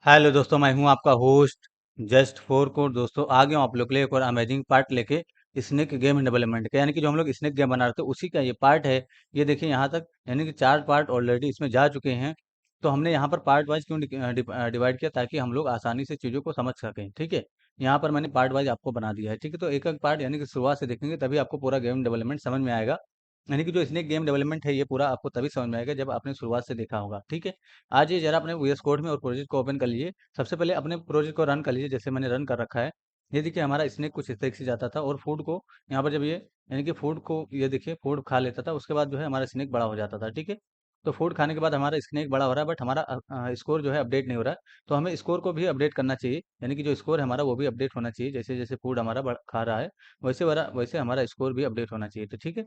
Hello दोस्तों, मैं हूं आपका होस्ट जस्ट फोर कोड। दोस्तों आ गया हूं आप लोग के लिए एक और अमेजिंग पार्ट लेके स्नेक गेम डेवलपमेंट का, यानी कि जो हम लोग स्नेक गेम बना रहे थे उसी का ये पार्ट है। ये देखिए यहाँ तक यानी कि 4 पार्ट ऑलरेडी इसमें जा चुके हैं। तो हमने यहाँ पर पार्ट वाइज क्यों डिवाइड किया, ताकि हम लोग आसानी से चीज़ों को समझ सकें। ठीक है, यहाँ पर मैंने पार्ट वाइज आपको बना दिया है। ठीक है, तो एक एक पार्ट यानी कि शुरुआत से देखेंगे तभी आपको पूरा गेम डेवलपमेंट समझ में आएगा। यानी कि जो स्नेक गेम डेवलपमेंट है ये पूरा आपको तभी समझ में आएगा जब आपने शुरुआत से देखा होगा। ठीक है, आज ये जरा अपने वीएस कोड में और प्रोजेक्ट को ओपन कर लीजिए। सबसे पहले अपने प्रोजेक्ट को रन कर लीजिए, जैसे मैंने रन कर रखा है। ये देखिए हमारा स्नेक कुछ इस तरीके से जाता था और फूड को यहाँ पर जब ये यानी कि फूड को ये देखिए फूड खा लेता था, उसके बाद जो है हमारा स्नेक बड़ा हो जाता था। ठीक है, तो फूड खाने के बाद हमारा स्नेक बड़ा हो रहा है, बट हमारा स्कोर जो है अपडेट नहीं हो रहा है। तो हमें स्कोर को भी अपडेट करना चाहिए, यानी कि जो स्कोर है हमारा वो भी अपडेट होना चाहिए। जैसे जैसे फूड हमारा खा रहा है वैसे हमारा स्कोर भी अपडेट होना चाहिए। तो ठीक है,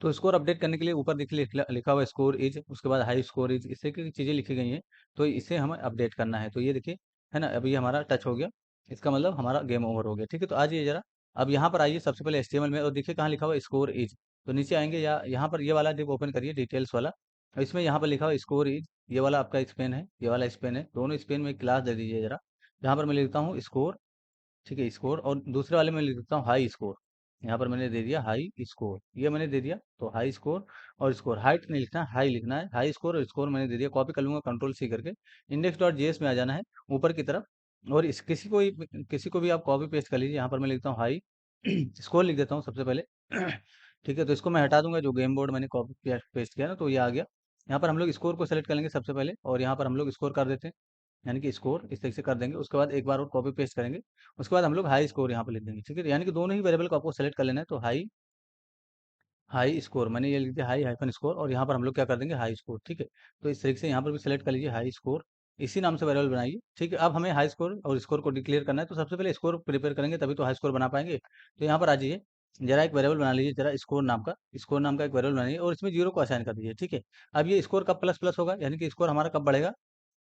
तो स्कोर अपडेट करने के लिए ऊपर देखिए लिखा हुआ स्कोर इज, उसके बाद हाई स्कोर इज, इससे की चीज़ें लिखी गई हैं। तो इसे हमें अपडेट करना है। तो ये देखिए है ना, अभी हमारा टच हो गया, इसका मतलब हमारा गेम ओवर हो गया। ठीक है, तो आज ये जरा अब यहाँ पर आइए सबसे पहले एचटीएमएल में और देखिए कहाँ लिखा हुआ स्कोर इज। तो नीचे आएंगे या यहाँ पर ये वाला डिप ओपन करिए डिटेल्स वाला, और इसमें यहाँ पर लिखा हुआ स्कोर इज। ये वाला आपका स्पेन है, ये वाला स्पेन है, दोनों स्पेन में एक क्लास दे दीजिए जरा। जहाँ पर मैं लिखता हूँ स्कोर। ठीक है, स्कोर, और दूसरे वाले में लिख देता हूँ हाई स्कोर। यहाँ पर मैंने दे दिया हाई स्कोर, ये मैंने दे दिया। तो हाई स्कोर और स्कोर, हाइट नहीं लिखना है, हाई लिखना है। हाई स्कोर और स्कोर मैंने दे दिया, कॉपी कर लूंगा कंट्रोल सी करके। इंडेक्स डॉट जेएस में आ जाना है ऊपर की तरफ, और इस किसी को भी आप कॉपी पेस्ट कर लीजिए। यहाँ पर मैं लिखता हूँ हाई स्कोर लिख देता हूँ सबसे पहले। ठीक है, तो इसको मैं हटा दूंगा, जो गेम बोर्ड मैंने कॉपी पेस्ट किया ना, तो ये आ गया। यहाँ पर हम लोग स्कोर को सेलेक्ट कर लेंगे सबसे पहले, और यहाँ पर हम लोग स्कोर कर देते हैं, यानी कि स्कोर इस तरीके से कर देंगे। उसके बाद एक बार और कॉपी पेस्ट करेंगे, उसके बाद हम लोग हाई स्कोर यहाँ पर लिख देंगे। ठीक है, यानी कि दोनों ही वेरिएबल को आपको सेलेक्ट कर लेना है। तो हाई हाई स्कोर मैंने ये लिख दिया, हाई हाइफन स्कोर, और यहाँ पर हम लोग क्या कर देंगे हाई स्कोर। ठीक है, तो इस तरीके से यहाँ पर भी सेलेक्ट कर लीजिए हाई स्कोर, इसी नाम से वेरिएबल बनाइए। ठीक है, अब हमें हाई स्कोर और स्कोर को डिक्लेयर करना है, तो सबसे पहले स्कोर प्रिपेयर करेंगे तभी तो हाई स्कोर बना पाएंगे। तो यहाँ पर आ जाइए, जरा एक वेरिएबल बना लीजिए, जरा स्कोर नाम का एक वेरिएबल बनाइए, और इसमें जीरो को असाइन कर दीजिए। ठीक है, अब ये स्कोर कब प्लस प्लस होगा, यानी कि स्कोर हमारा कब बढ़ेगा।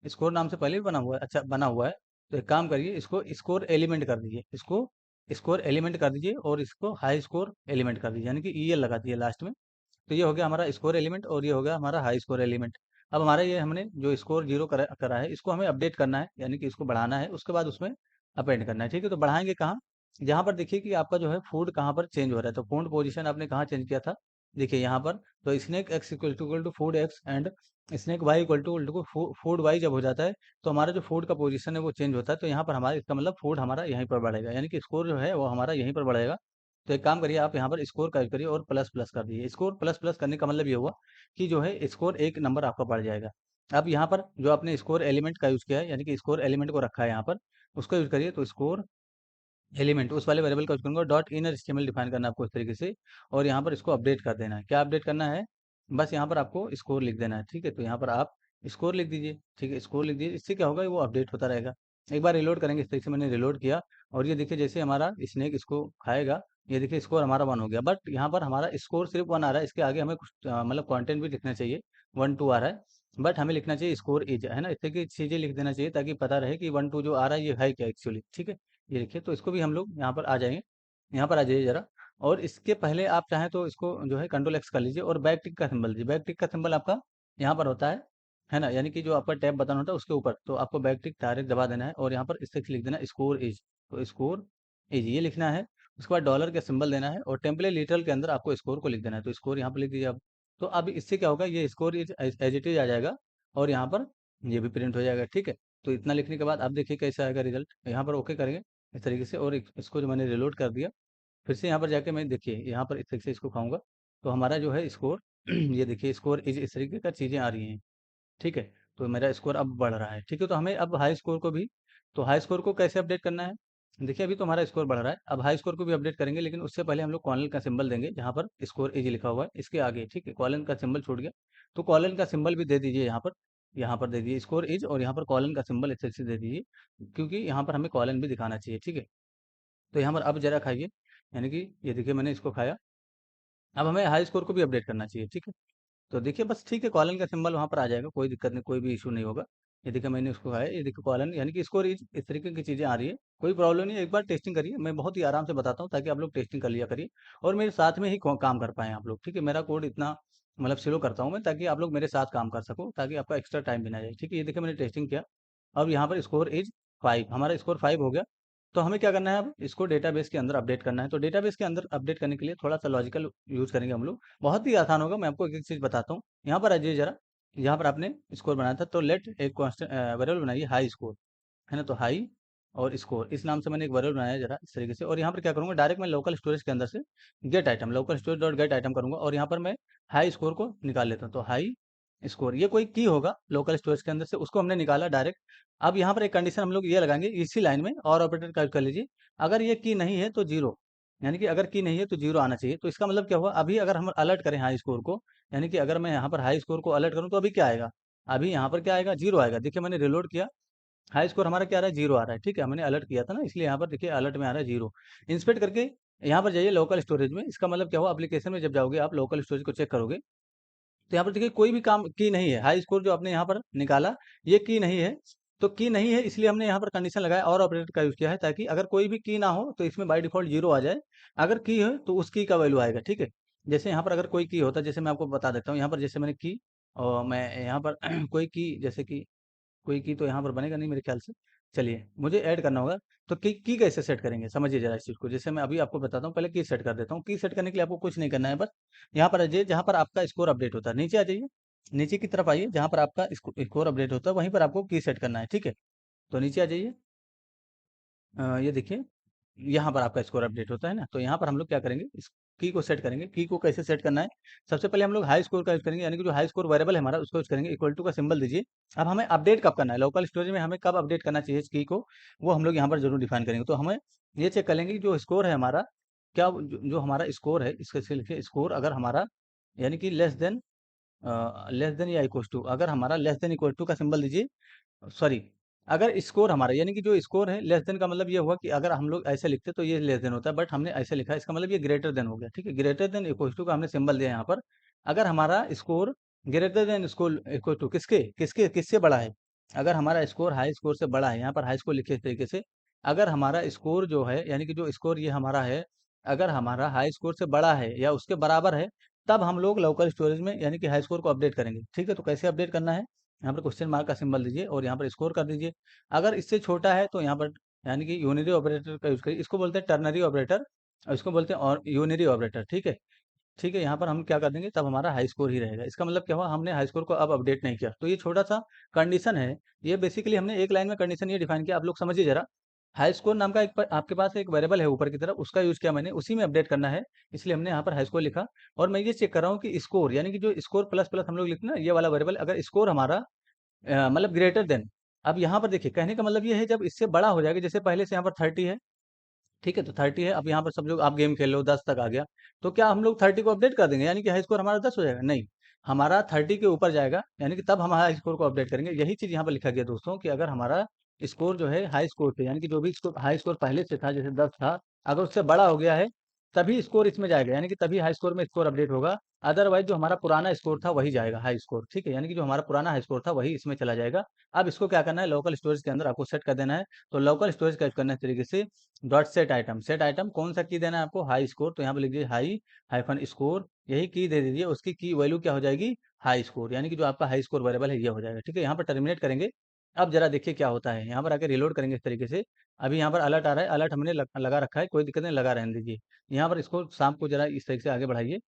स्कोर नाम से पहले भी बना हुआ है, अच्छा बना हुआ है। तो एक काम करिए, इसको स्कोर एलिमेंट कर दीजिए, इसको स्कोर एलिमेंट कर दीजिए, और इसको हाई स्कोर एलिमेंट कर दीजिए, यानी कि ईएल लगा दिए लास्ट में। तो ये हो गया हमारा स्कोर एलिमेंट, और ये हो गया हमारा हाई स्कोर एलिमेंट। अब हमारा ये हमने जो स्कोर जीरो करा है, इसको हमें अपडेट करना है, यानी कि इसको बढ़ाना है, उसके बाद उसमें अपेंड करना है। ठीक है, तो बढ़ाएंगे कहाँ, जहाँ पर देखिए कि आपका जो है फूड कहाँ पर चेंज हो रहा है। तो फूड पोजीशन आपने कहाँ चेंज किया था, देखिए यहाँ पर। तो snake X equal to food X and snake Y equal to food Y जब हो जाता है, तो हमारा जो फूड का पोजीशन है वो चेंज होता है। तो यहाँ पर हमारा इसका मतलब फूड हमारा यहीं पर बढ़ेगा, यानी कि स्कोर जो है वो हमारा यहीं पर बढ़ेगा। तो एक काम करिए, आप यहाँ पर स्कोर का यूज करिए और प्लस प्लस कर दीजिए। स्कोर प्लस प्लस करने का मतलब ये हुआ कि जो है स्कोर एक नंबर आपका बढ़ जाएगा। अब यहाँ पर जो आपने स्कोर एलिमेंट का यूज किया है, यानी कि स्कोर एलिमेंट को रखा है यहाँ पर, उसका यूज करिए। तो स्कोर एलिमेंट उस वाले वेरिएबल का यूज करूंगा, डॉट इनर एचटीएमएल डिफाइन करना है आपको इस तरीके से, और यहाँ पर इसको अपडेट कर देना है। क्या अपडेट करना है, बस यहाँ पर आपको स्कोर लिख देना है। ठीक है, तो यहाँ पर आप स्कोर लिख दीजिए। ठीक है, स्कोर लिख दीजिए, इससे क्या होगा वो अपडेट होता रहेगा। एक बार रिलोड करेंगे, इस तरीके से मैंने रिलोड किया, और ये देखिए जैसे हमारा स्नेक इसको खाएगा, ये देखिए स्कोर हमारा 1 हो गया। बट यहाँ पर हमारा स्कोर सिर्फ 1 आ रहा है, इसके आगे हमें कुछ मतलब कंटेंट भी लिखना चाहिए। 1 2 आ रहा है, बट हमें लिखना चाहिए स्कोर इज, है ना, इस तरह की चीजें लिख देना चाहिए, ताकि पता रहे कि 1 2 जो आ रहा है ये है क्या एक्चुअली। ठीक है, ये देखिए, तो इसको भी हम लोग यहाँ पर आ जाएंगे, यहाँ पर आ जाइए जरा। और इसके पहले आप चाहें तो इसको जो है कंट्रोल एक्स कर लीजिए, और बैक टिक का सिंबल दीजिए। बैक टिक का सिंबल आपका यहाँ पर होता है ना, यानी कि जो आपका टैब बटन होता है उसके ऊपर, तो आपको बैक टिक डायरेक्ट दबा देना है, और यहाँ पर इस तरह से लिख देना स्कोर इज। तो स्कोर इज ये लिखना है, उसके बाद डॉलर का सिंबल देना है, और टेम्पलेट लिटरल के अंदर आपको स्कोर को लिख देना है। तो स्कोर यहाँ पर लिख दीजिए अब। तो अब इससे क्या होगा, ये score is as it is आ जाएगा, और यहाँ पर ये भी प्रिंट हो जाएगा। ठीक है, तो इतना लिखने के बाद आप देखिए कैसा आएगा रिजल्ट। यहाँ पर ओके करेंगे इस तरीके से, और इसको जो मैंने रिलोड कर दिया, फिर से यहाँ पर जाके मैं देखिए यहाँ पर इस तरीके से इसको खाऊंगा, तो हमारा जो है स्कोर ये देखिए स्कोर इस तरीके का चीज़ें आ रही हैं। ठीक है, तो मेरा स्कोर अब बढ़ रहा है। ठीक है, तो हमें अब हाई स्कोर को भी, तो हाई स्कोर को कैसे अपडेट करना है, देखिए अभी तो हमारा स्कोर बढ़ रहा है, अब हाई स्कोर को भी अपडेट करेंगे, लेकिन उससे पहले हम लोग कॉलन का सिंबल देंगे, जहाँ पर स्कोर इज लिखा हुआ है इसके आगे। ठीक है, कॉलन का सिंबल छूट गया, तो कॉलन का सिंबल भी दे दीजिए यहाँ पर। यहाँ पर दे दीजिए स्कोर इज, और यहाँ पर कॉलन का सिंबल इस तरीके से दे दीजिए, क्योंकि यहाँ पर हमें कॉलन भी दिखाना चाहिए। ठीक है, तो यहाँ पर अब जरा खाइए, यानी कि ये देखिए मैंने इसको खाया। अब हमें हाई स्कोर को भी अपडेट करना चाहिए। ठीक है, तो देखिए बस ठीक है, कॉलन का सिंबल वहाँ पर आ जाएगा, कोई दिक्कत नहीं, कोई भी इशू नहीं होगा। ये देखिए मैंने उसको खाया, ये देखिए कॉलन यानी कि स्कोर इस तरीके की चीज़ें आ रही है। कोई प्रॉब्लम नहीं है, एक बार टेस्टिंग करिए, मैं बहुत ही आराम से बताता हूँ, ताकि आप लोग टेस्टिंग कर लिया करिए, और मेरे साथ में ही काम कर पाएँ आप लोग। ठीक है, मेरा कोड इतना मतलब स्लो करता हूँ मैं, ताकि आप लोग मेरे साथ काम कर सको, ताकि आपका एक्स्ट्रा टाइम भी ना जाए। ठीक है, ये देखिए मैंने टेस्टिंग किया, अब यहाँ पर स्कोर इज 5, हमारा स्कोर 5 हो गया। तो हमें क्या करना है, अब इसको डेटाबेस के अंदर अपडेट करना है। तो डेटाबेस के अंदर अपडेट करने के लिए थोड़ा सा लॉजिकल यूज करेंगे हम लोग, बहुत ही आसान होगा। मैं आपको एक एक चीज़ बताता हूँ। यहाँ पर आइए जरा, यहाँ पर आपने स्कोर बनाया था, तो लेट एक कॉन्स्टेंट वेरिएबल बनाइए हाई स्कोर, है ना। तो हाई और स्कोर इस नाम से मैंने एक वेरिएबल बनाया है जरा इस तरीके से। और यहाँ पर क्या करूँगा, डायरेक्ट मैं लोकल स्टोरेज के अंदर से gate item, local storage dot gate item करूँगा, और यहाँ पर मैं हाई स्कोर को निकाल लेता हूँ। तो हाई स्कोर ये कोई की होगा लोकल स्टोरेज के अंदर से, उसको हमने निकाला डायरेक्ट। अब यहाँ पर एक कंडीशन हम लोग ये लगाएंगे इसी लाइन में, और ऑपरेटर का यूज कर लीजिए। अगर ये की नहीं है तो जीरो, यानी कि अगर की नहीं है तो जीरो आना चाहिए। तो इसका मतलब क्या हुआ, अभी अगर हम अलर्ट करें हाई स्कोर को, यानी कि अगर मैं यहाँ पर हाई स्कोर को अलर्ट करूँ तो अभी क्या आएगा, अभी यहाँ पर क्या आएगा, जीरो आएगा। देखिए मैंने रिलोड किया, हाई स्कोर हमारा क्या आ रहा है, जीरो आ रहा है। ठीक है, मैंने अलर्ट किया था ना, इसलिए यहाँ पर देखिए अलर्ट में आ रहा है जीरो। इंस्पेक्ट करके यहाँ पर जाइए लोकल स्टोरेज में। इसका मतलब क्या हुआ, एप्लीकेशन में जब जाओगे आप लोकल स्टोरेज को चेक करोगे, तो यहाँ पर देखिए कोई भी काम की नहीं है, हाई स्कोर जो आपने यहाँ पर निकाला ये की नहीं है। तो की नहीं है इसलिए हमने यहाँ पर कंडीशन लगाया और ऑपरेटर का यूज किया है, ताकि अगर कोई भी की ना हो तो इसमें बाय डिफॉल्ट जीरो आ जाए। अगर की है तो उस की का वैल्यू आएगा। ठीक है, जैसे यहाँ पर अगर कोई की होता, जैसे मैं आपको बता देता हूँ, यहाँ पर जैसे मैंने की, और मैं यहाँ पर कोई की, जैसे कि कोई की तो यहाँ पर बनेगा नहीं मेरे ख्याल से। चलिए मुझे ऐड करना होगा। तो की कैसे सेट करेंगे, समझिए जरा इस चीज़ को। जैसे मैं अभी आपको बताता हूँ, पहले की सेट कर देता हूँ। की सेट करने के लिए आपको कुछ नहीं करना है, बस यहाँ पर आ जाइए जहाँ पर आपका स्कोर अपडेट होता है, नीचे आ जाइए, नीचे की तरफ आइए, जहाँ पर आपका स्कोर अपडेट होता है वहीं पर आपको की सेट करना है। ठीक है, तो नीचे आ जाइए, ये देखिए यहाँ पर आपका स्कोर अपडेट होता है ना। तो यहाँ पर हम लोग क्या करेंगे, इस की को सेट करेंगे। की को कैसे सेट करना है, सबसे पहले हम लोग हाई स्कोर का यूज करेंगे, यानी कि जो हाई स्कोर वेरिएबल है हमारा उसको यूज करेंगे, इक्वल टू का सिंबल दीजिए। अब हमें अपडेट कब करना है, लोकल स्टोरेज में हमें कब अपडेट करना चाहिए इस की को, वो हम लोग यहाँ पर जरूर डिफाइन करेंगे। तो हमें ये चेक कर लेंगे कि जो स्कोर है हमारा, क्या जो हमारा स्कोर है, इसके लिखिए स्कोर अगर हमारा यानी कि लेस देन या इक्वल टू, अगर हमारा लेस देन इक्वल टू का सिंबल दीजिए, सॉरी, अगर स्कोर हमारा यानी कि जो स्कोर है लेस देन का मतलब ये हुआ कि अगर हम लोग ऐसे लिखते तो ये लेस देन होता है, बट हमने ऐसे लिखा है, इसका मतलब ये ग्रेटर देन हो गया। ठीक है, ग्रेटर देन इक्वल टू का हमने सिंबल दिया यहाँ पर। अगर हमारा score greater than score equal to किसके किसके किससे बड़ा है, अगर हमारा स्कोर हाई स्कोर से बड़ा है, यहाँ पर हाई स्कोर लिखे इस तरीके से, अगर हमारा स्कोर जो है यानी कि जो स्कोर ये हमारा है, अगर हमारा हाई स्कोर से बड़ा है या उसके बराबर है, तब हम लोग लोकल स्टोरेज में यानी कि हाई स्कोर को अपडेट करेंगे। ठीक है, तो कैसे अपडेट करना है, यहाँ पर क्वेश्चन मार्क का सिंबल दीजिए और यहाँ पर स्कोर कर दीजिए। अगर इससे छोटा है तो यहाँ पर यानी कि यूनिरी ऑपरेटर का यूज करिए, इसको बोलते हैं टर्नरी ऑपरेटर और इसको बोलते हैं और यूनिरी ऑपरेटर। ठीक है, ठीक है, यहाँ पर हम क्या कर देंगे, तब हमारा हाई स्कोर ही रहेगा। इसका मतलब क्या हुआ, हमने हाई स्कोर को अब अपडेट नहीं किया। तो ये छोटा सा कंडीशन है, ये बेसिकली हमने एक लाइन में कंडीशन ये डिफाइन किया, आप लोग समझिए जरा। हाई स्कोर नाम का आपके पास एक वेरिएबल है ऊपर की तरफ, उसका यूज किया मैंने, उसी में अपडेट करना है, इसलिए हमने यहाँ पर हाई स्कोर लिखा। और मैं ये चेक कर रहा हूँ कि स्कोर यानी कि जो स्कोर प्लस प्लस हम लोग लिखते हैं ना, ये वाला वेरिएबल, अगर स्कोर हमारा मतलब ग्रेटर देन, अब यहाँ पर देखिए कहने का मतलब ये है जब इससे बड़ा हो जाएगा, जैसे पहले से यहाँ पर 30 है, ठीक है, तो 30 है, अब यहाँ पर सब लोग आप गेम खेल लो 10 तक आ गया, तो क्या हम लोग 30 को अपडेट कर देंगे, यानी कि हाई स्कोर हमारा 10 हो जाएगा, नहीं, हमारा 30 के ऊपर जाएगा, यानी कि तब हम हाई स्कोर को अपडेट करेंगे। यही चीज यहाँ पर लिखा गया दोस्तों, कि अगर हमारा स्कोर जो है हाई स्कोर पे, यानी कि जो भी स्कोर हाई स्कोर पहले से था जैसे 10 था, अगर उससे बड़ा हो गया है तभी स्कोर इसमें जाएगा, यानी कि तभी हाई स्कोर में स्कोर अपडेट होगा। अदरवाइज जो हमारा पुराना स्कोर था वही जाएगा हाई स्कोर। ठीक है, यानी कि जो हमारा पुराना हाई स्कोर था वही इसमें चला जाएगा। अब इसको क्या करना है, लोकल स्टोरेज के अंदर आपको सेट कर देना है। तो लोकल स्टोरेज का यूज करने के तरीके से dot set item, set item कौन सा की देना है आपको, हाई स्कोर, तो यहाँ पे लिख दीजिए हाई हाइफन स्कोर, यही की दे दीजिए, उसकी की वैल्यू क्या हो जाएगी, हाई स्कोर, यानी कि जो आपका हाई स्कोर वेरिएबल है ये हो जाएगा। ठीक है, यहाँ पर टर्मिनेट करेंगे। अब जरा देखिए क्या होता है, यहाँ पर आके रिलोड करेंगे इस तरीके से। अभी यहाँ पर अलर्ट आ रहा है, अलर्ट हमने लगा रखा है, कोई दिक्कत नहीं, लगा रहने दीजिए। यहाँ पर इसको शाम को जरा इस तरीके से आगे बढ़ाइए,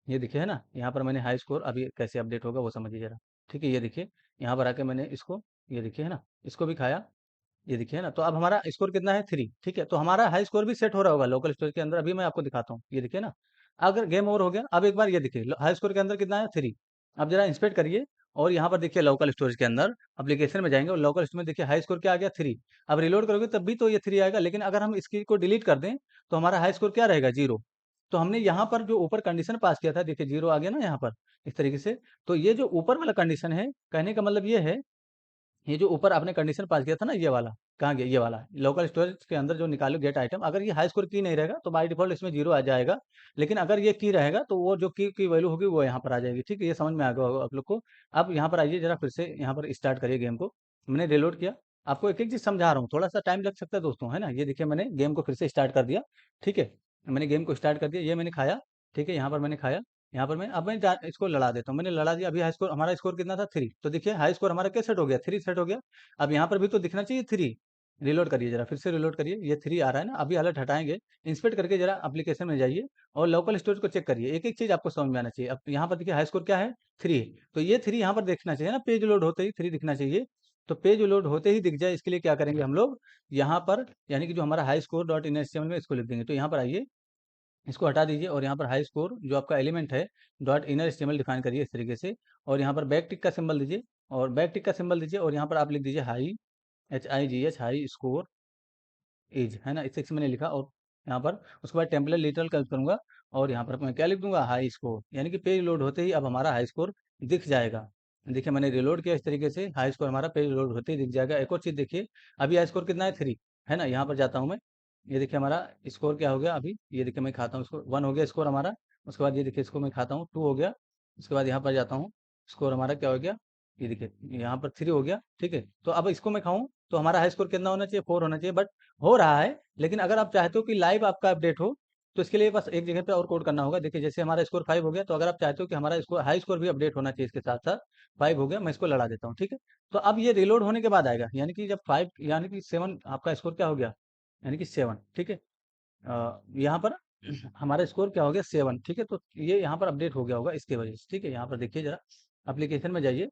ये देखिए है ना, यहाँ पर मैंने हाई स्कोर अभी कैसे अपडेट होगा वो समझिए जरा। ठीक है, ये देखिए यहाँ पर आके मैंने इसको, ये देखिए है ना, इसको भी खाया, ये देखिए ना, तो अब हमारा स्कोर कितना है, 3। ठीक है, तो हमारा हाई स्कोर भी सेट हो रहा होगा लोकल स्टोरेज के अंदर, अभी मैं आपको दिखाता हूँ, ये देखिए ना। अगर गेम ओवर हो गया, अब एक बार ये देखिए हाई स्कोर के अंदर कितना है, 3। अब जरा इंस्पेक्ट करिए और यहाँ पर देखिए लोकल स्टोरेज के अंदर एप्लीकेशन में जाएंगे और लोकल स्टोरेज में देखिए हाई स्कोर क्या आ गया, 3। अब रिलोड करोगे तब भी तो ये 3 आएगा, लेकिन अगर हम इसकी को डिलीट कर दें तो हमारा हाई स्कोर क्या रहेगा, 0। तो हमने यहाँ पर जो ऊपर कंडीशन पास किया था, देखिए 0 आ गया ना यहाँ पर, इस तरीके से। तो ये जो ऊपर वाला कंडीशन है, कहने का मतलब ये है, ये जो ऊपर आपने कंडीशन पास किया था ना, ये वाला कहाँ गया, ये वाला लोकल स्टोरेज के अंदर जो निकालो गेट आइटम, अगर ये हाई स्कोर की नहीं रहेगा तो बाय डिफॉल्ट इसमें 0 आ जाएगा। लेकिन अगर ये की रहेगा तो वो जो की वैल्यू होगी वो यहाँ पर आ जाएगी। ठीक है, ये समझ में आ गया होगा आप लोग को। अब यहाँ पर आइए जरा फिर से यहाँ पर स्टार्ट करिए गेम को। मैंने रिलोड किया, आपको एक एक चीज समझा रहा हूँ, थोड़ा सा टाइम लग सकता है दोस्तों, है ना। ये देखिए मैंने गेम को फिर से स्टार्ट कर दिया। ठीक है, मैंने गेम को स्टार्ट कर दिया, ये मैंने खाया। ठीक है, यहाँ पर मैंने खाया, यहाँ पर मैं अब मैं इसको लड़ा देता हूँ, मैंने लड़ा दिया। अभी हाई स्कोर, हमारा स्कोर कितना था 3, तो देखिए हाई स्कोर हमारा क्या सेट हो गया, 3 सेट हो गया। अब यहाँ पर भी तो दिखना चाहिए 3। रिलोड करिए जरा, फिर से रिलोड करिए, ये 3 आ रहा है ना। अभी अलर्ट हटाएंगे, इंस्पेक्ट करके जरा एप्लीकेशन में जाइए और लोकल स्टोरेज को चेक करिए। एक एक चीज आपको समझ में आना चाहिए। अब यहाँ पर देखिए हाई स्कोर क्या है, 3। तो ये 3 यहाँ पर देखना चाहिए ना, पेज लोड होते ही 3 दिखना चाहिए। तो पेज लोड होते ही दिख जाए, इसके लिए क्या करेंगे हम लोग, यहाँ पर यानी कि जो हमारा high score dot in H में इसको लिख देंगे। तो यहाँ पर आइए, इसको हटा दीजिए और यहाँ पर हाई स्कोर जो आपका एलिमेंट है डॉट इनर एचटीएमएल डिफाइन करिए इस तरीके से। और यहाँ पर बैक टिक का सिंबल दीजिए, और बैक टिक का सिंबल दीजिए, और यहाँ पर आप लिख दीजिए high, HIGH, high score age, है ना, इस सेक्शन मैंने लिखा। और यहाँ पर उसके बाद टेम्पलेट लिटरल का यूज करूंगा, और यहाँ पर मैं क्या लिख दूंगा, हाई स्कोर। यानी कि पेज लोड होते ही अब हमारा हाई स्कोर दिख जाएगा। देखिए मैंने रिलोड किया इस तरीके से, हाई स्कोर हमारा पेज लोड होते ही दिख जाएगा। एक और चीज देखिए, अभी हाई स्कोर कितना है, 3, है ना। यहाँ पर जाता हूँ मैं, ये देखिए हमारा स्कोर क्या हो गया अभी, ये देखिए मैं खाता हूँ इसको, 1 हो गया स्कोर हमारा। उसके बाद ये देखिए इसको मैं खाता हूँ, 2 हो गया। उसके बाद यहाँ पर जाता हूँ, स्कोर हमारा क्या हो गया, ये देखिए यहाँ पर 3 हो गया, ठीक है। तो अब इसको मैं खाऊं तो हमारा हाई स्कोर कितना होना चाहिए, 4 होना चाहिए। बट हो रहा है, लेकिन अगर आप चाहते हो कि लाइव आपका अपडेट हो, तो इसके लिए बस एक जगह पे और कोड करना होगा। देखिए जैसे हमारा स्कोर 5 हो गया, तो अगर आप चाहते हो कि हमारा स्कोर हाई स्कोर भी अपडेट होना चाहिए इसके साथ साथ, 5 हो गया, मैं इसको लड़ा देता हूँ, ठीक है। तो अब ये रिलोड होने के बाद आएगा, यानी कि जब 5 यानी कि 7 आपका स्कोर क्या हो गया, यानी कि 7, ठीक है। यहाँ पर हमारा स्कोर क्या हो गया, 7, ठीक है। तो ये यहाँ पर अपडेट हो गया होगा इसके वजह से, ठीक है। यहाँ पर देखिए जरा, एप्लीकेशन में जाइए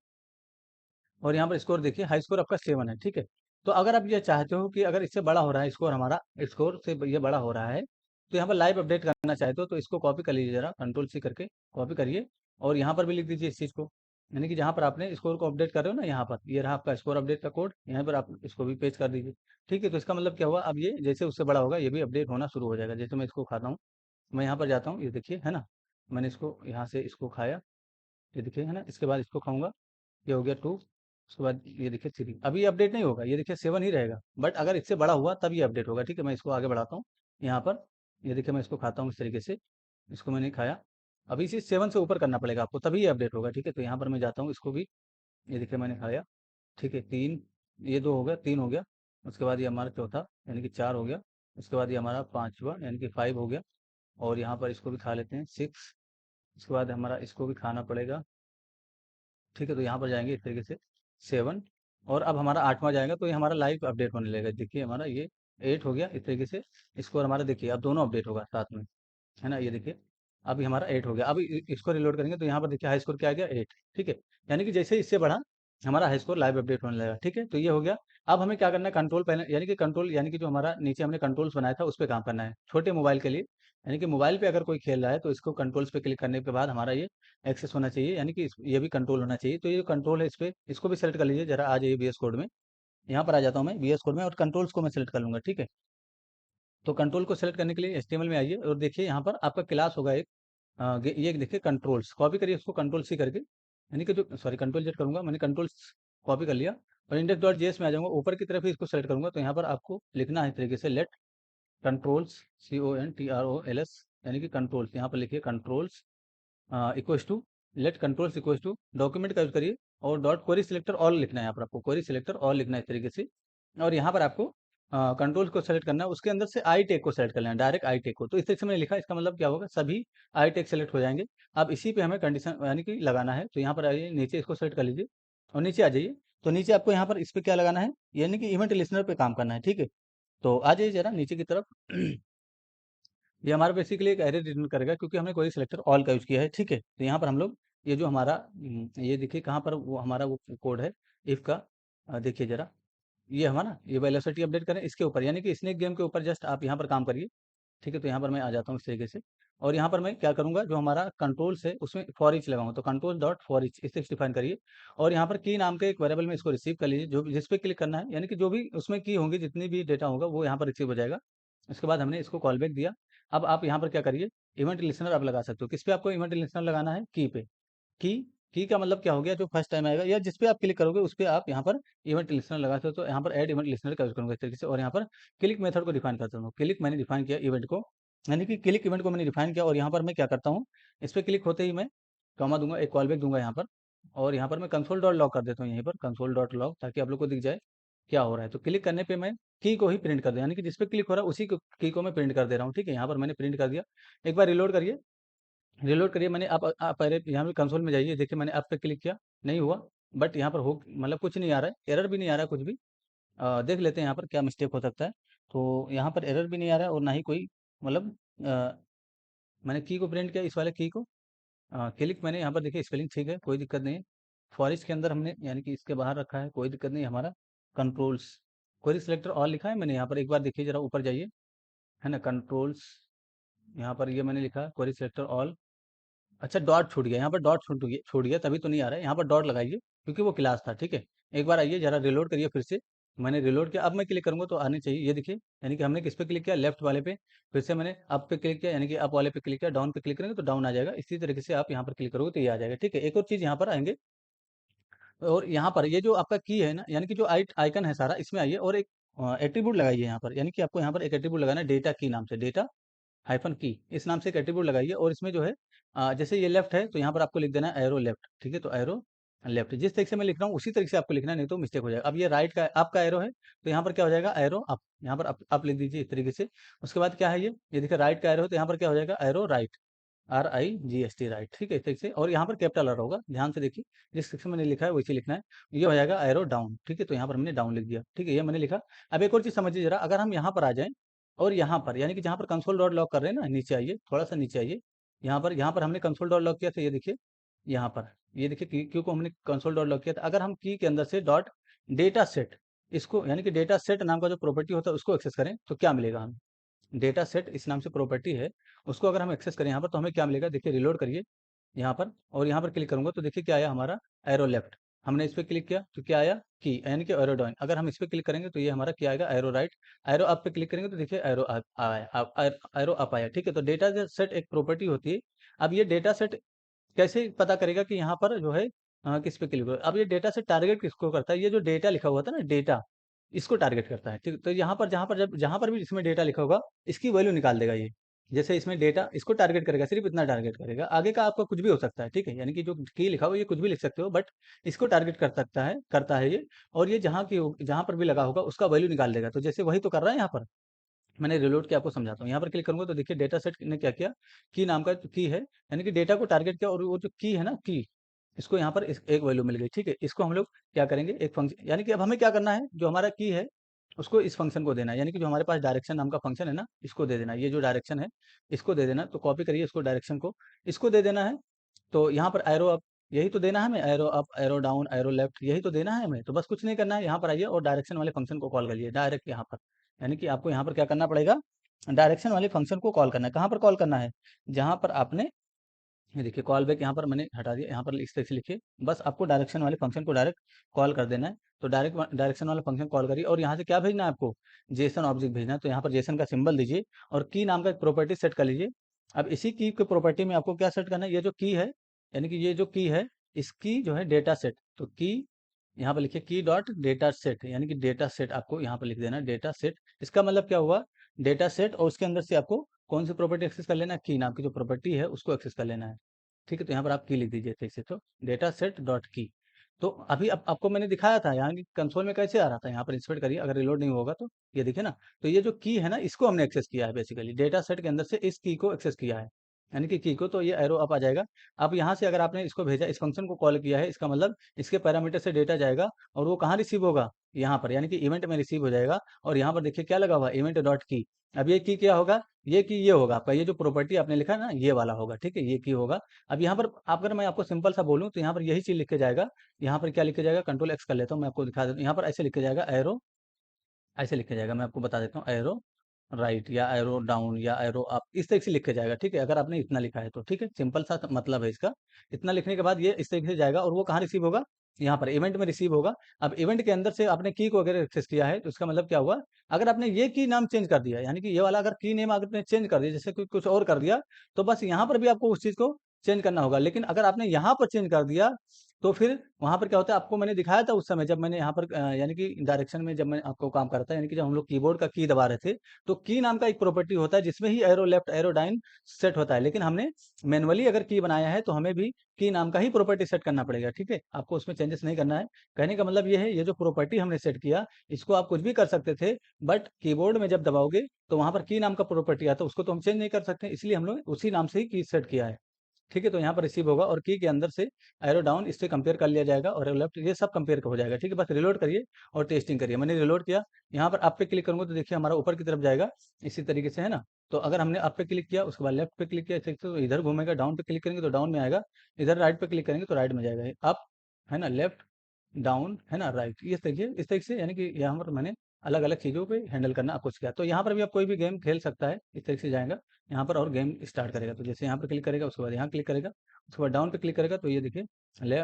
और यहाँ पर स्कोर देखिए, हाई स्कोर आपका 7 है, ठीक है। तो अगर आप ये चाहते हो कि अगर इससे बड़ा हो रहा है स्कोर, हमारा स्कोर से ये बड़ा हो रहा है, तो यहाँ पर लाइव अपडेट करना चाहते हो, तो इसको कॉपी कर लीजिए जरा, कंट्रोल C करके कॉपी करिए, और यहाँ पर भी लिख दीजिए इस चीज़ को। यानी कि जहाँ पर आपने स्कोर को अपडेट कर रहे हो ना, यहाँ पर ये रहा आपका स्कोर अपडेट का कोड, यहाँ पर आप इसको भी पेस्ट कर दीजिए, ठीक है। तो इसका मतलब क्या हुआ, अब ये जैसे उससे बड़ा होगा, ये भी अपडेट होना शुरू हो जाएगा। जैसे मैं इसको खाता हूँ, मैं यहाँ पर जाता हूँ, ये देखिए, है ना, मैंने इसको यहाँ से इसको खाया, ये देखिए, है ना। इसके बाद इसको खाऊंगा, ये हो गया 2। उसके बाद ये देखिए 3। अभी ये अपडेट नहीं होगा, ये देखिए 7 ही रहेगा, बट अगर इससे बड़ा हुआ तब ये अपडेट होगा, ठीक है। मैं इसको आगे बढ़ाता हूँ, यहाँ पर ये देखिए मैं इसको खाता हूँ इस तरीके से, इसको मैंने खाया। अभी इसे 7 से ऊपर करना पड़ेगा आपको, तभी ये अपडेट होगा, ठीक है। तो यहाँ पर मैं जाता हूँ, इसको भी, ये देखिए मैंने खाया, ठीक है। 3, ये 2 हो गया, 3 हो गया। उसके बाद ये हमारा चौथा, यानी कि 4 हो गया। उसके बाद ये हमारा पाँचवा, यानी कि 5 हो गया। और यहाँ पर इसको भी खा लेते हैं, 6। उसके बाद हमारा इसको भी खाना पड़ेगा, ठीक है। तो यहाँ पर जाएंगे इस तरीके से, 7। और अब हमारा 8वां जाएगा, तो ये हमारा लाइव अपडेट होने लगेगा। देखिए हमारा ये 8 हो गया इस तरीके से, स्कोर हमारा देखिए अब दोनों अपडेट होगा साथ में, है ना। ये देखिए अभी हमारा 8 हो गया। अब इसको रिलोड करेंगे तो यहाँ पर देखिए हाई स्कोर क्या आ गया, 8, ठीक है। यानी कि जैसे इससे बढ़ा, हमारा हाई स्कोर लाइव अपडेट होने लगेगा, ठीक है। तो ये हो गया। अब हमें क्या करना है, कंट्रोल पैनल, यानी कि कंट्रोल, यानी कि जो हमारा नीचे हमने कंट्रोल्स बनाया था उस पर काम करना है, छोटे मोबाइल के लिए। यानी कि मोबाइल पे अगर कोई खेल रहा है, तो इसको कंट्रोल्स पे क्लिक करने के बाद हमारा ये एक्सेस होना चाहिए, यानी कि ये भी कंट्रोल होना चाहिए। तो ये जो कंट्रोल है, इस पे इसको भी सेलेक्ट कर लीजिए जरा, आ जाइए VS कोड में। यहाँ पर आ जाता हूँ मैं VS कोड में, और कंट्रोल्स को मैं सेलेक्ट कर लूंगा, ठीक है। तो कंट्रोल को सेलेक्ट करने के लिए HTML में आइए, और देखिए यहाँ पर आपका क्लास होगा एक, ये देखिए कंट्रोल्स, कॉपी करिए उसको कंट्रोल C करके, यानी कि जो, सॉरी कंट्रोल Z करूंगा, मैंने कंट्रोल कॉपी कर लिया। और इंडेक्स डॉट जेएस में आ जाऊंगा, ऊपर की तरफ ही इसको सेलेक्ट करूंगा। तो यहाँ पर आपको लिखना है इस तरीके से, लेट कंट्रोल्स, CONTROLS, यानी कि कंट्रोल्स, यहाँ पर लिखिए controls equals to, let controls equals to, document का यूज करिए, और डॉट क्वेरी सिलेक्टर ऑल लिखना है। यहाँ पर आपको क्वेरी सिलेक्टर ऑल लिखना है इस तरीके से। और यहाँ पर आपको कंट्रोल्स को सेलेक्ट करना है, उसके अंदर से आई टेक को सेलेक्ट कर लेना है, डायरेक्ट आई टेक को। तो इस तरीके से मैंने लिखा, इसका मतलब क्या होगा, सभी आई टेक सेलेक्ट हो जाएंगे। अब इसी पे हमें कंडीशन यानी कि लगाना है। तो यहाँ पर आइए, नीचे इसको सेलेक्ट कर लीजिए और नीचे आ जाइए। तो नीचे आपको यहाँ पर इस पे क्या लगाना है, यानी कि इवेंट लिस्नर पे काम करना है, ठीक है। तो आ जाइए जरा नीचे की तरफ। ये हमारा बेसिकली एक एरे रिटर्न करेगा, क्योंकि हमने क्वेरी सिलेक्टर ऑल का यूज किया है, ठीक है। तो यहाँ पर हम लोग, ये जो हमारा ये देखिए कहाँ पर वो हमारा वो कोड है इफ का, देखिए जरा, ये हमारा ये वेलोसिटी अपडेट करें इसके ऊपर, यानी कि स्नेक गेम के ऊपर जस्ट आप यहाँ पर काम करिए, ठीक है। तो यहाँ पर मैं आ जाता हूँ इस तरीके से, और यहाँ पर मैं क्या करूँगा, जो हमारा कंट्रोल्स है उसमें फॉर ईच लगाऊंगा। तो कंट्रोल डॉट फॉर ईच इसे डिफाइन करिए, और यहाँ पर की नाम के एक वेरिएबल में इसको रिसीव कर लीजिए, जो जिस पे क्लिक करना है, यानी कि जो भी उसमें की होंगी, जितनी भी डेटा होगा वो यहाँ पर रिसीव हो जाएगा। उसके बाद हमने इसको कॉल बैक दिया। अब आप यहाँ पर क्या करिए, इवेंट लिसनर आप लगा सकते हो। किस पे आपको इवेंट लिसनर लगाना है, की पे। की की का मतलब क्या हो गया, जो फर्स्ट टाइम आएगा या जिस पे आप क्लिक करोगे उस पे आप यहाँ पर इवेंट लिसनर लगा सकते हो। तो यहाँ पर ऐड इवेंट लिसनर का यूज करूंगा इस तरीके से, और यहाँ पर क्लिक मेथड को डिफाइन करता हूँ। क्लिक मैंने डिफाइन किया इवेंट को, यानी कि क्लिक इवेंट को मैंने डिफाइन किया, और यहाँ पर मैं क्या करता हूँ, इस पर क्लिक होते ही मैं कॉमा दूंगा, एक कॉल बैक दूंगा यहाँ पर। और यहाँ पर मैं कंसोल डॉट लॉग कर देता हूँ, यहीं पर कंसोल डॉट लॉग, ताकि आप लोग को दिख जाए क्या हो रहा है। तो क्लिक करने पे मैं की को ही प्रिंट कर दूँ, यानी कि जिस पे क्लिक हो रहा है उसी की को मैं प्रिंट कर दे रहा हूँ, ठीक है। यहाँ पर मैंने प्रिंट कर दिया। एक बार रिलोड करिए, रिलोड करिए, मैंने आप पहले यहाँ पे कंसोल में जाइए, देखिए मैंने आप पे क्लिक किया, नहीं हुआ, बट यहाँ पर हो मतलब कुछ नहीं आ रहा है, एरर भी नहीं आ रहा है कुछ भी। देख लेते हैं यहाँ पर क्या मिस्टेक हो सकता है। तो यहाँ पर एरर भी नहीं आ रहा है और ना ही कोई मतलब मैंने की को प्रिंट किया, इस वाले की को क्लिक मैंने यहाँ पर देखिए, स्पेलिंग ठीक है, कोई दिक्कत नहीं है। फॉरेस्ट के अंदर हमने यानी कि इसके बाहर रखा है, कोई दिक्कत नहीं, हमारा कंट्रोल्स क्वेरी सिलेक्टर ऑल लिखा है मैंने यहाँ पर, एक बार देखिए जरा ऊपर जाइए, है ना, कंट्रोल्स, यहाँ पर ये मैंने लिखा क्वेरी सिलेक्टर ऑल। अच्छा, डॉट छूट गया, यहाँ पर डॉट छूट गया, तभी तो नहीं आ रहा है, यहाँ पर डॉट लगाइए क्योंकि वो क्लास था, ठीक है। एक बार आइए जरा रिलोड करिए फिर से, मैंने रिलोड किया, अब मैं क्लिक करूंगा तो आने चाहिए, ये देखिए, यानी कि हमने किस पे क्लिक किया, लेफ्ट वाले पे, फिर से मैंने अप पे क्लिक किया, यानी कि अप वाले पे क्लिक किया, डाउन पे क्लिक करेंगे तो डाउन आ जाएगा, इसी तरीके से आप यहाँ पर क्लिक करोगे तो ये आ जाएगा, ठीक है। एक और चीज़ यहाँ पर आएंगे, और यहाँ पर ये जो आपका की है ना, यानी कि जो आइकन है सारा, इसमें आइए और एक एट्रीब्यूट लगाइए यहाँ पर, यानी कि आपको यहाँ पर एक एट्रीब्यूट लगाना है, डेटा की नाम से, डेटा हाइफन की, इस नाम से एक एट्रीब्यूट लगाइए, और इसमें जो है जैसे ये लेफ्ट है तो यहाँ पर आपको लिख देना है एरो लेफ्ट, ठीक है, तो एरो लेफ्ट जिस तरीके से मैं लिख रहा हूँ उसी तरीके से आपको लिखना है, नहीं तो मिस्टेक हो जाएगा। अब ये राइट का आपका एरो है तो यहाँ पर क्या हो जाएगा, एरो अप, यहाँ पर अप लिख दीजिए इस तरीके से। उसके बाद क्या है, ये देखिए राइट का एरो है तो यहाँ पर क्या हो जाएगा, एरो राइट, RIGST राइट, ठीक है, इस तरीके से। और यहाँ पर कैपिटल आर होगा, ध्यान से देखिए, जिस सेक्शन में मैंने लिखा है वैसे लिखना है। ये हो जाएगा एरो डाउन, ठीक है, तो यहाँ पर मैंने डाउन लिख दिया, ठीक है, ये मैंने लिखा। अब एक और चीज़ समझिए जरा, अगर हम यहाँ पर आ जाएं और यहाँ पर यानी कि जहाँ पर कंसोल डॉट लॉक कर रहे हैं ना, नीचे आइए, थोड़ा सा नीचे आइए, यहाँ पर हमने कंसोल डॉट लॉक किया था, ये देखिए यहाँ पर, ये देखिए क्यू को हमने कंसोल डॉट लॉक किया था। अगर हम की के अंदर से डॉट डेटा सेट, इसको यानी कि डेटा सेट नाम का जो प्रॉपर्टी होता है उसको एक्सेस करें तो क्या मिलेगा हमें, डेटा सेट इस नाम से प्रॉपर्टी है, उसको अगर हम एक्सेस करें यहाँ पर तो हमें क्या मिलेगा, देखिए रिलोड करिए यहाँ पर, और यहाँ पर क्लिक करूंगा तो देखिए क्या आया हमारा, एरो लेफ्ट। हमने इस पर क्लिक किया तो क्या आया, की, यानी कि एरो डाउन। अगर हम इस पर क्लिक करेंगे तो ये हमारा क्या आएगा, एरो राइट। एरो अप पे क्लिक करेंगे तो देखिए एरो अप आया, एरो अप आया, ठीक है। तो डेटा सेट एक प्रॉपर्टी होती है। अब ये डेटा सेट कैसे पता करेगा कि यहाँ पर जो है किस पे क्लिक हो। अब ये डेटा से टारगेट किसको करता है, ये जो डेटा लिखा हुआ था ना, डेटा, इसको टारगेट करता है, ठीक। तो यहाँ पर जहाँ पर भी इसमें डेटा लिखा होगा इसकी वैल्यू निकाल देगा ये। जैसे इसमें डेटा, इसको टारगेट करेगा, सिर्फ इतना टारगेट करेगा, आगे का आपका कुछ भी हो सकता है, ठीक है। यानी कि जो की लिखा हुआ ये कुछ भी लिख सकते हो, बट इसको टारगेट कर सकता है, करता है ये। और ये जहाँ पर भी लगा होगा उसका वैल्यू निकाल देगा, तो जैसे वही तो कर रहा है यहाँ पर। मैंने रिलोड किया, आपको समझाता हूँ। यहाँ पर क्लिक करूंगा तो देखिए डेटा सेट ने क्या किया, की नाम का की है, यानी कि डेटा को टारगेट किया, और वो जो की है ना, की, इसको यहाँ पर एक वैल्यू मिल गई, ठीक है। इसको हम लोग क्या करेंगे, एक फंक्शन, यानी कि अब हमें क्या करना है, जो हमारा की है उसको इस फंक्शन को देना है, यानी कि जो हमारे पास डायरेक्शन नाम का फंक्शन है ना, इसको दे देना है। ये जो डायरेक्शन है इसको दे देना, तो कॉपी करिए इसको, डायरेक्शन को इसको दे देना है। तो यहाँ पर एरो अप, यही तो देना है हमें, arrow up, arrow down, arrow left, यही तो देना है हमें। तो बस कुछ नहीं करना है, यहाँ पर आइए और डायरेक्शन वाले फंक्शन को कॉल करिए डायरेक्ट यहाँ पर। यानी कि आपको यहाँ पर क्या करना पड़ेगा, डायरेक्शन वाले फंक्शन को कॉल करना है। कहाँ पर कॉल करना है, जहाँ पर आपने, ये देखिए कॉल बैक यहाँ पर मैंने हटा दिया, यहाँ पर इस तरह से लिखिए, बस आपको डायरेक्शन वाले फंक्शन को डायरेक्ट कॉल कर देना है। तो डायरेक्शन वाला फंक्शन कॉल करिए, और यहाँ से क्या भेजना है आपको, जेसन ऑब्जेक्ट भेजना है। तो यहाँ पर जेसन का सिंबल दीजिए और की नाम का एक प्रॉपर्टी सेट कर लीजिए। अब इसी की के प्रॉपर्टी में आपको क्या सेट करना है, ये जो की है, यानी कि ये जो की है, इसकी जो है डेटा सेट, तो की यहाँ पर लिखिए की डॉट डेटा सेट, यानी कि डेटा सेट आपको यहाँ पर लिख देना है, डेटा सेट। इसका मतलब क्या हुआ, डेटा सेट, और उसके अंदर से आपको कौन सी प्रॉपर्टी एक्सेस कर लेना है, की नाम की जो प्रॉपर्टी है उसको एक्सेस कर लेना है, ठीक है। तो यहाँ पर आप की लिख दीजिए ठीक से, तो डेटा सेट डॉट की। तो अभी आपको मैंने दिखाया था यहाँ की कंसोल में कैसे आ रहा था, यहाँ पर इंस्पेक्ट करिए, अगर रिलोड नहीं होगा तो ये देखिए ना। तो ये जो की है ना, इसको हमने एक्सेस किया है, बेसिकली डेटा सेट के अंदर से इस की को एक्सेस किया है, यानी कि की को। तो ये एरो अप आ जाएगा। अब यहाँ से अगर आपने इसको भेजा, इस फंक्शन को कॉल किया है, इसका मतलब इसके पैरामीटर से डेटा जाएगा और वो कहाँ रिसीव होगा, यहाँ पर, यानी कि इवेंट में रिसीव हो जाएगा। और यहाँ पर देखिए क्या लगा हुआ, इवेंट डॉट की। अब ये की क्या होगा, ये की ये होगा आपका, ये जो प्रॉपर्टी आपने लिखा है ना, ये वाला होगा, ठीक है, ये की होगा। अब यहाँ पर अगर मैं आपको सिंपल सा बोलूँ तो यहाँ पर यही चीज लिख के जाएगा। यहाँ पर क्या लिख के जाएगा, कंट्रोल एक्स कर लेता हूँ, मैं आपको दिखा देता हूँ। यहाँ पर ऐसे लिख के जाएगा एरो, ऐसे लिख के जाएगा, मैं आपको बता देता हूँ, एरो राइट या एरो डाउन या एरो अप, इस तरीके से लिख के जाएगा, ठीक है। अगर आपने इतना लिखा है तो ठीक है, सिंपल सा मतलब है इसका। इतना लिखने के बाद ये इस तरीके से जाएगा, और वो कहाँ रिसीव होगा, यहाँ पर इवेंट में रिसीव होगा। अब इवेंट के अंदर से आपने की को अगर एक्सेस किया है तो इसका मतलब क्या हुआ, अगर आपने ये की नाम चेंज कर दिया, यानी कि ये वाला अगर की नेम आपने चेंज कर दिया, जैसे कुछ और कर दिया, तो बस यहाँ पर भी आपको उस चीज को चेंज करना होगा। लेकिन अगर आपने यहाँ पर चेंज कर दिया तो फिर वहां पर क्या होता है, आपको मैंने दिखाया था उस समय जब मैंने यहाँ पर यानी कि डायरेक्शन में जब मैं आपको काम कर रहा था, यानी कि जब हम लोग कीबोर्ड का की दबा रहे थे, तो की नाम का एक प्रॉपर्टी होता है जिसमें ही एरो लेफ्ट एरो डाइन सेट होता है। लेकिन हमने मैनुअली अगर की बनाया है तो हमें भी की नाम का ही प्रॉपर्टी सेट करना पड़ेगा, ठीक है। आपको उसमें चेंजेस नहीं करना है। कहने का मतलब ये है, ये जो प्रॉपर्टी हमने सेट किया, इसको आप कुछ भी कर सकते थे, बट कीबोर्ड में जब दबाओगे तो वहां पर की नाम का प्रॉपर्टी आता है, उसको तो हम चेंज नहीं कर सकते, इसलिए हम लोग उसी नाम से ही की सेट किया है। ठीक है, तो यहाँ पर रिसीव होगा और की के अंदर से एरो डाउन इससे कंपेयर कर लिया जाएगा और लेफ्ट ये सब कंपेयर हो जाएगा। ठीक है, बस रिलोड करिए और टेस्टिंग करिए। मैंने रिलोड किया, यहाँ पर अप पे क्लिक करूंगा तो देखिए हमारा ऊपर की तरफ जाएगा इसी तरीके से, है ना। तो अगर हमने अप पे क्लिक किया उसके बाद लेफ्ट पे क्लिक किया इस तरीके से, तो इधर घूमेगा। डाउन पे क्लिक करेंगे तो डाउन में आएगा, इधर राइट पे क्लिक करेंगे तो राइट में जाएगा। अप, है ना, लेफ्ट, डाउन, है ना, राइट, इस तरीके से, यानी कि यहाँ पर मैंने अलग अलग चीज़ों पे हैंडल करना आपको सिखाया। तो यहाँ पर भी आप कोई भी गेम खेल सकता है, इस तरीके से जाएगा यहाँ पर और गेम स्टार्ट करेगा। तो जैसे यहाँ पर क्लिक करेगा उसके बाद यहाँ क्लिक करेगा, उसके बाद डाउन पे क्लिक करेगा तो ये देखिए ले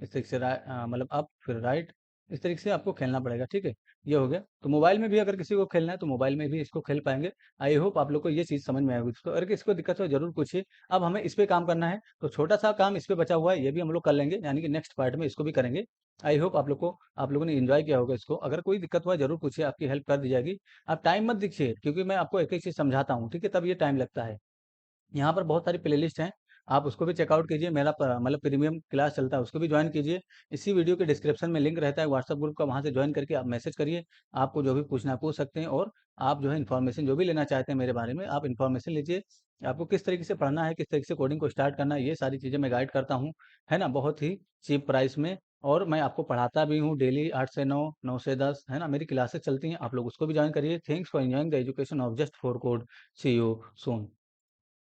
इस तरीके से मतलब अप फिर राइट, इस तरीके से आपको खेलना पड़ेगा। ठीक है, ये हो गया। तो मोबाइल में भी अगर किसी को खेलना है तो मोबाइल में भी इसको खेल पाएंगे। आई होप आप लोग को ये चीज़ समझ में आएगी। तो अगर किसी को दिक्कत हो जरूर पूछिए। अब हमें इस पे काम करना है, तो छोटा सा काम इस पे बचा हुआ है, ये भी हम लोग कर लेंगे, यानी कि नेक्स्ट पार्ट में इसको भी करेंगे। आई होप आप लोगों ने एंजॉय किया होगा इसको। अगर कोई दिक्कत हुआ जरूर पूछिए, आपकी हेल्प कर दी जाएगी। आप टाइम मत दीजिए, क्योंकि मैं आपको एक एक चीज़ समझाता हूँ, ठीक है, तब ये टाइम लगता है। यहाँ पर बहुत सारी प्लेलिस्ट हैं, आप उसको भी चेकआउट कीजिए। मेरा मतलब प्रीमियम क्लास चलता है, उसको भी ज्वाइन कीजिए। इसी वीडियो के डिस्क्रिप्शन में लिंक रहता है व्हाट्सएप ग्रुप का, वहाँ से ज्वाइन करके आप मैसेज करिए। आपको जो भी पूछना है पूछ सकते हैं, और आप जो है इन्फॉर्मेशन जो भी लेना चाहते हैं मेरे बारे में, आप इन्फॉर्मेशन लीजिए। आपको किस तरीके से पढ़ना है, किस तरीके से कोडिंग को स्टार्ट करना है, ये सारी चीज़ें मैं गाइड करता हूँ, है ना, बहुत ही चीप प्राइस में। और मैं आपको पढ़ाता भी हूँ डेली 8 से 9, 9 से 10, है ना, मेरी क्लासेस चलती हैं, आप लोग उसको भी ज्वाइन करिए। Thanks for enjoying the education of just for code. See you soon.